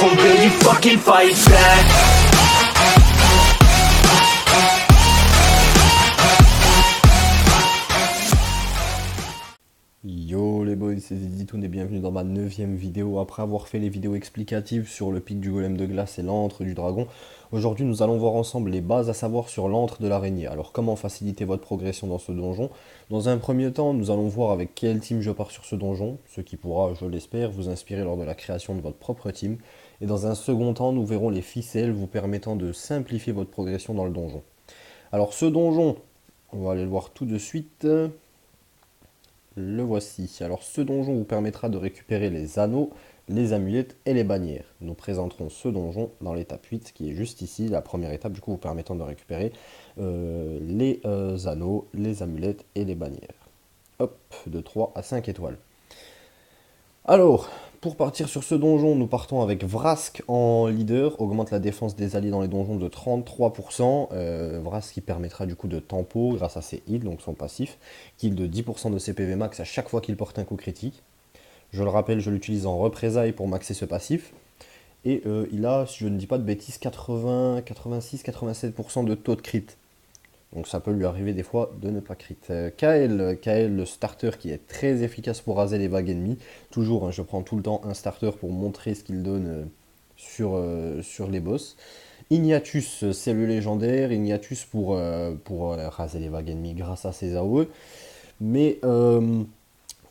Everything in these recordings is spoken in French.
or will you fucking fight back? Yo les boys, c'est Ziditoun et bienvenue dans ma 9ème vidéo. Après avoir fait les vidéos explicatives sur le pic du golem de glace et l'antre du dragon, aujourd'hui nous allons voir ensemble les bases à savoir sur l'antre de l'araignée. Alors comment faciliter votre progression dans ce donjon? Dans un premier temps, nous allons voir avec quel team je pars sur ce donjon, ce qui pourra, je l'espère, vous inspirer lors de la création de votre propre team. Et dans un second temps, nous verrons les ficelles vous permettant de simplifier votre progression dans le donjon. Alors ce donjon, on va aller le voir tout de suite. Le voici. Alors ce donjon vous permettra de récupérer les anneaux, les amulettes et les bannières. Nous présenterons ce donjon dans l'étape 8 qui est juste ici, la première étape du coup vous permettant de récupérer les anneaux, les amulettes et les bannières. Hop, de 3 à 5 étoiles. Alors, pour partir sur ce donjon, nous partons avec Vrask en leader, augmente la défense des alliés dans les donjons de 33%, Vrask qui permettra du coup de tempo grâce à ses heals, donc son passif, kill de 10% de ses PV max à chaque fois qu'il porte un coup critique. Je le rappelle, je l'utilise en représailles pour maxer ce passif, et il a, si je ne dis pas de bêtises, 80, 86, 87% de taux de crit. Donc ça peut lui arriver des fois de ne pas crit. Kael, le starter qui est très efficace pour raser les vagues ennemies. Toujours, hein, je prends tout le temps un starter pour montrer ce qu'il donne sur les boss. Ignatus, c'est le légendaire. Ignatus pour raser les vagues ennemies grâce à ses AOE. Mais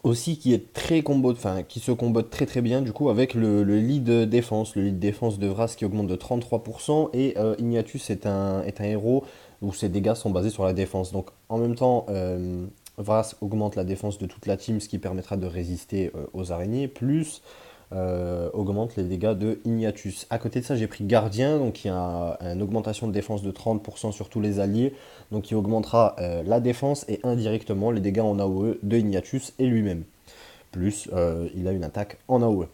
aussi qui est très combo, enfin qui se combote très très bien du coup avec le lead défense. Le lead défense de Vrask qui augmente de 33%. Et Ignatus est un héros où ses dégâts sont basés sur la défense. Donc en même temps, Vrask augmente la défense de toute la team, ce qui permettra de résister aux araignées, plus augmente les dégâts de Ignatus. À côté de ça, j'ai pris Gardien, donc qui a une augmentation de défense de 30% sur tous les alliés, donc qui augmentera la défense et indirectement les dégâts en AOE de Ignatus et lui-même. Plus, il a une attaque en AOE.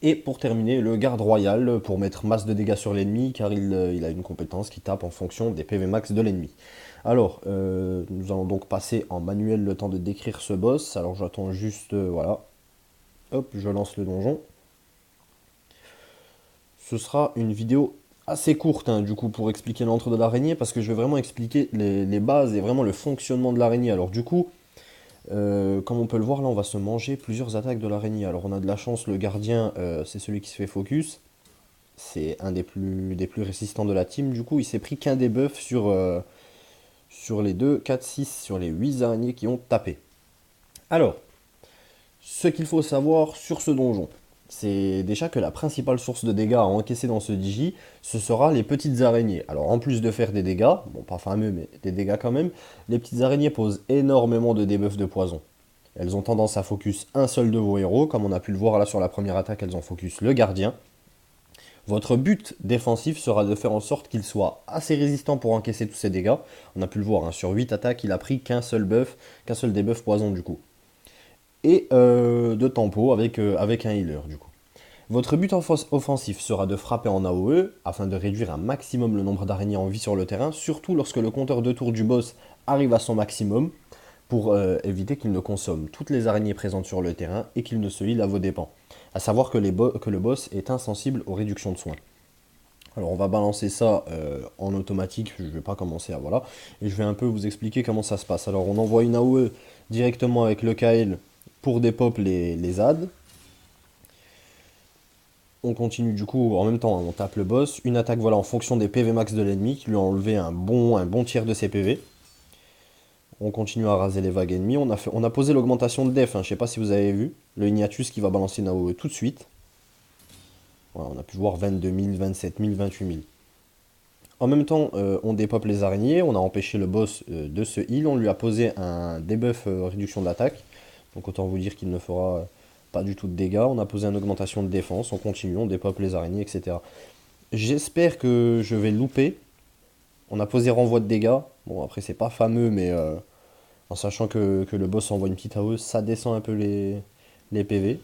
Et pour terminer, le garde royal pour mettre masse de dégâts sur l'ennemi, car il a une compétence qui tape en fonction des PV max de l'ennemi. Alors, nous allons donc passer en manuel le temps de décrire ce boss. Alors j'attends juste, voilà. Hop, je lance le donjon. Ce sera une vidéo assez courte, hein, du coup, pour expliquer l'antre de l'araignée, parce que je vais vraiment expliquer les bases et vraiment le fonctionnement de l'araignée. Alors du coup, comme on peut le voir, là, on va se manger plusieurs attaques de l'araignée. Alors, on a de la chance, le gardien, c'est celui qui se fait focus. C'est un des plus résistants de la team. Du coup, il s'est pris qu'un debuff sur les 2, 4, 6, sur les 8 araignées qui ont tapé. Alors, ce qu'il faut savoir sur ce donjon, c'est déjà que la principale source de dégâts à encaisser dans ce digi, ce sera les petites araignées. Alors en plus de faire des dégâts, bon pas fameux mais des dégâts quand même, les petites araignées posent énormément de debuffs de poison. Elles ont tendance à focus un seul de vos héros, comme on a pu le voir là sur la première attaque, elles ont focus le gardien. Votre but défensif sera de faire en sorte qu'il soit assez résistant pour encaisser tous ces dégâts. On a pu le voir, hein, sur 8 attaques, il a pris qu'un seul debuff poison du coup. Et de tempo avec un healer du coup. Votre but offensif sera de frapper en AOE afin de réduire un maximum le nombre d'araignées en vie sur le terrain, surtout lorsque le compteur de tours du boss arrive à son maximum, pour éviter qu'il ne consomme toutes les araignées présentes sur le terrain et qu'il ne se heal à vos dépens. A savoir que le boss est insensible aux réductions de soins. Alors on va balancer ça en automatique, je ne vais pas commencer à voilà, et je vais un peu vous expliquer comment ça se passe. Alors on envoie une AOE directement avec le Kael pour dépop les adds. On continue du coup, en même temps, on tape le boss. Une attaque voilà en fonction des PV max de l'ennemi, qui lui a enlevé un bon tiers de ses PV. On continue à raser les vagues ennemies. On a posé l'augmentation de def, hein, je sais pas si vous avez vu. Le Ignatus qui va balancer une AOE tout de suite. Voilà, on a pu voir 22 000, 27 000, 28 000. En même temps, on dépop les araignées. On a empêché le boss de se heal. On lui a posé un debuff réduction d'attaque. Donc autant vous dire qu'il ne fera pas du tout de dégâts. On a posé une augmentation de défense. On continue, on dépop les araignées, etc. J'espère que je vais louper. On a posé renvoi de dégâts. Bon, après, c'est pas fameux, mais en sachant que le boss envoie une petite AOE, ça descend un peu les PV.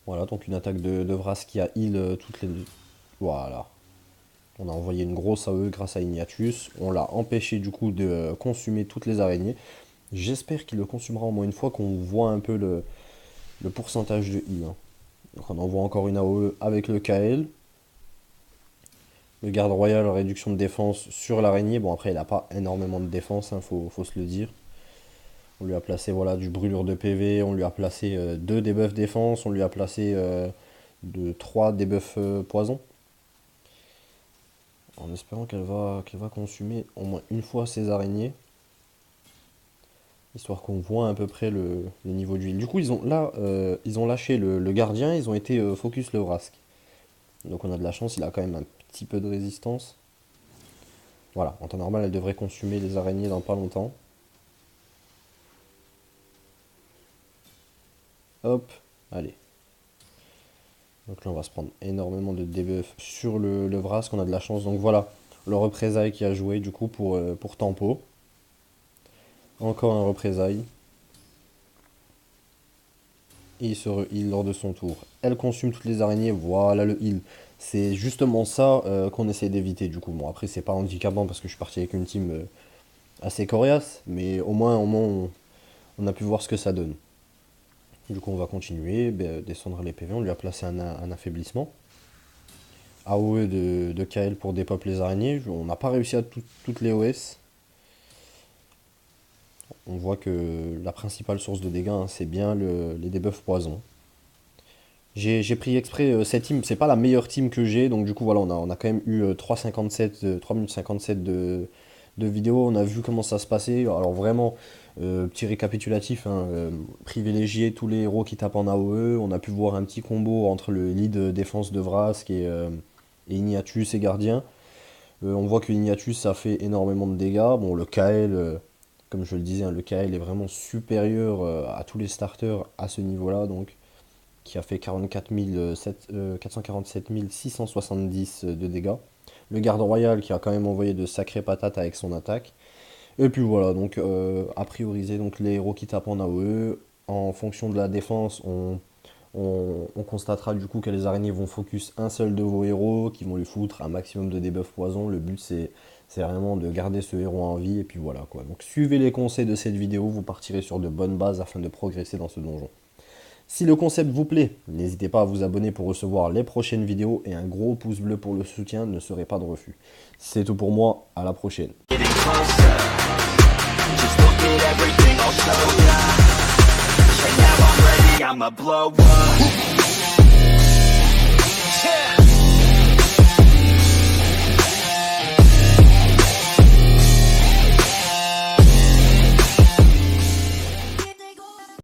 Voilà, donc une attaque de Vrask qui a heal toutes les deux. Voilà. On a envoyé une grosse AOE grâce à Ignatus. On l'a empêché du coup de consumer toutes les araignées. J'espère qu'il le consumera au moins une fois, qu'on voit un peu le pourcentage de heal. Hein. Donc on envoie encore une AOE avec le KL. Le garde royal, réduction de défense sur l'araignée. Bon après il n'a pas énormément de défense, hein, faut se le dire. On lui a placé voilà, du brûlure de PV, on lui a placé 2 debuffs défense, on lui a placé 3 debuffs poison. En espérant qu'elle va consumer au moins une fois ses araignées. Histoire qu'on voit à peu près le niveau d'huile. Du coup ils ont lâché le gardien, ils ont été focus le Vrask. Donc on a de la chance, il a quand même un petit peu de résistance. Voilà, en temps normal elle devrait consumer les araignées dans pas longtemps. Hop, allez. Donc là on va se prendre énormément de debuff sur le Vrask, on a de la chance. Donc voilà, le représailles qui a joué du coup pour Tempo. Encore un représailles. Et il se re-heal lors de son tour. Elle consume toutes les araignées, voilà le heal. C'est justement ça qu'on essaie d'éviter du coup. Bon après c'est pas handicapant parce que je suis parti avec une team assez coriace, mais au moins on a pu voir ce que ça donne. Du coup on va continuer, descendre les PV, on lui a placé un affaiblissement. AOE de KL pour dépop les araignées, on n'a pas réussi à toutes les OS. On voit que la principale source de dégâts, hein, c'est bien les debuffs poison. J'ai pris exprès cette team, c'est pas la meilleure team que j'ai, donc du coup voilà, on a quand même eu 3 minutes 57 de vidéo, on a vu comment ça se passait. Alors vraiment, petit récapitulatif, hein, privilégier tous les héros qui tapent en AOE, on a pu voir un petit combo entre le lead défense de Vrask et Ignatius et Gardien. On voit que Ignatius ça fait énormément de dégâts, bon le KL... comme je le disais, hein, le KL est vraiment supérieur à tous les starters à ce niveau-là, donc qui a fait 447 670 de dégâts. Le garde royal qui a quand même envoyé de sacrées patates avec son attaque. Et puis voilà, donc à prioriser donc, les héros qui tapent en AOE. En fonction de la défense, on constatera du coup que les araignées vont focus un seul de vos héros, qui vont lui foutre un maximum de debuff poison. Le but c'est vraiment de garder ce héros en vie, et puis voilà quoi. Donc suivez les conseils de cette vidéo, vous partirez sur de bonnes bases afin de progresser dans ce donjon. Si le concept vous plaît, n'hésitez pas à vous abonner pour recevoir les prochaines vidéos, et un gros pouce bleu pour le soutien ne serait pas de refus. C'est tout pour moi, à la prochaine. I'ma blow up. Yeah.